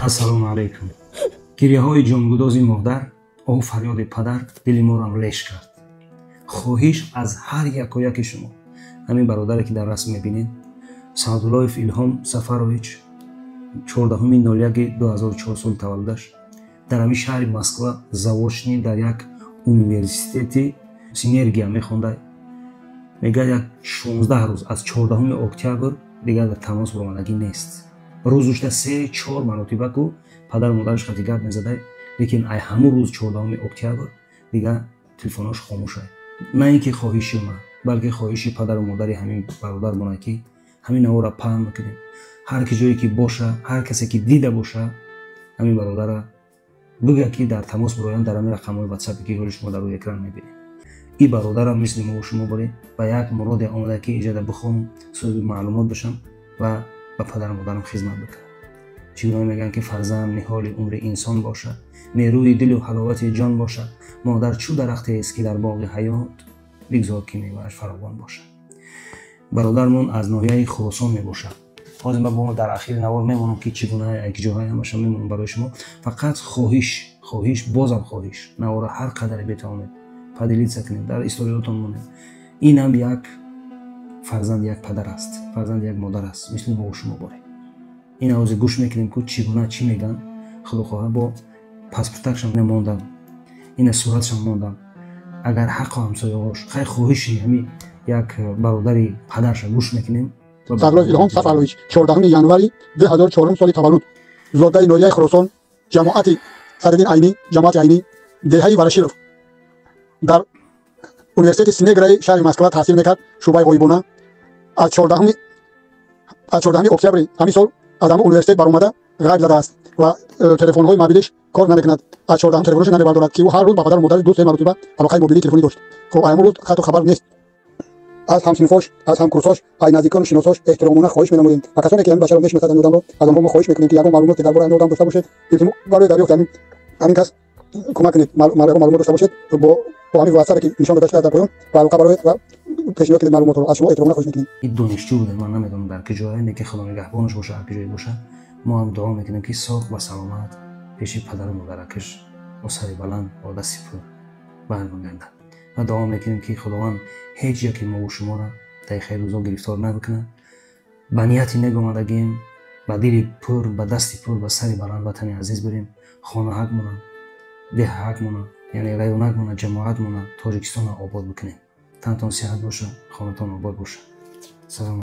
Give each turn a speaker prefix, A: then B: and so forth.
A: ассалому алайкум. Гирьяҳои ҷонгудози модар, ову фарёди падар дили моро леш кард. хоҳиш аз ҳар якояки шумо, ҳамин бародаре ки дар расм мебинед, Саъдуллоев Илҳом Сафарович, 14/01/2004 соли таваллудаш, дар ҳамин шаҳри Москва заочнӣ дар як университети Синергия мехонда. мегӯяд як 16 рӯз аз 14 октябр дигар дар тамос баромадагӣ нест. рӯзушта 3-4 маротиба ку падару модараш хати гард мезада, лекин ай ҳамун рӯз 14 октябр дигар телефонош хомӯш ай. На ин ки хоҳиши ман, балки хоҳиши падару модари ҳамин бародар бона ки ҳамин навора паҳн бикунем. ҳар ки ҷое ки боша, ҳар касе ки дида боша, ҳамин бародара бигӯя ки дар тамос бироянд дар ҳамин рақамҳои ватсапе ки ҳоли шумо дар рӯи экран мебинед. ин бародарам мисли мо шумо боре ба як муроде омада ки иҷода бихонам, соҳиби маълумот бошам ва ба падару модарам хизмат бикунам. чӣ гуна мегӯянд ки фарзанд ниҳоли умри инсон бошад, нерӯи дилу ҳаловати ҷон бошад. модар чӯ дарахтест ки дар боғи ҳаёт, бигзор ки мевааш фаровон бошад. бародармон аз ноҳияи Хӯросон мебошад. ҳозир ба мо дар ахири навор мемонам ки чӣ гуна якҷоҳаи ҳамаша мемонам барои шумо. фақат хоҳиш, бозам хоҳиш, навора ҳар қадаре бетавонед падилитса кунед, дар историётон монед. инам як фарзанди як падар аст, фарзанди як модар аст, мисли мо шумо боре. ин ҳозир гӯш мекунем ки чӣ гуна чӣ мегӯянд. худохоҳа бо паспортакшам мондам, ина суратшам мондам. агар ҳаққу ҳамсояҳош хай хоҳиши ҳамин як бародари падарша гӯш мекунем.
B: Саъдуллоев Илҳом Сафарович, 14 январи 2004 соли таваллуд, зоддаи ноҳияи Хӯросон, ҷамоати Фаридин Айнӣ, ҷамоати Айнӣ, деҳаи Вараширов. дар университети Синеграи шаҳри Москва таҳсил мекард. шӯъбаи ғоибона. аз 14 октябри ҳамин сол аз ҳамон университет баромада ғайб задааст ва телефонҳои мобилиш кор намекунад. аз 14 телефонош намебардорад ки ӯ ҳар рӯз ба падару модари 2-3 маротиба алоқаи мобилии телефонӣ дошт. хоб аймон рӯз хату хабар нест. аз ҳамсинфош, аз ҳамкурсош, ай наздикону шиносош эҳтиромона хоҳиш менамудем. ва касоне ки ҳамин башаро мешиносад ҳамин одамро, аз онҳо мо хоҳиш мекунем ки ягон маълумот ки дар бораи ҳамин одам дошта бошед, илтимос барои дарёфти ҳамин кас кӯмак кунед. маълумот дошта бошед бо ҳамин ватсапе ки нишон дода шуда дар поён ва алоқа бароед ва пешниҳод кунед маълумотро. аз шумо эҳтиромона хоҳиш мекунем.
A: ин донишҷӯ буде, ман намедонам дар ки ҷое, не ки худо нигаҳбонаш боша, ҳар ки ҷое боша. мо ҳам дуо мекунем ки соҳ ва саломат пеши падару модаракаш бо сари баланд бо дасти пур баргардад. ва дуо мекунем ки худованд ҳеҷ яке мо шуморо дар хайр рӯзо гирифтор накунад. ба нияти нек омадагем, ба дили пур, ба дасти пур, ба сари баланд ватани азиз бурем. хонаҳак монад, деҳак монад, яъне районак монад, ҷамоат монад, Тоҷикистонро обод бикунем. тантон сиҳат боша, хонатон обод боша. салом.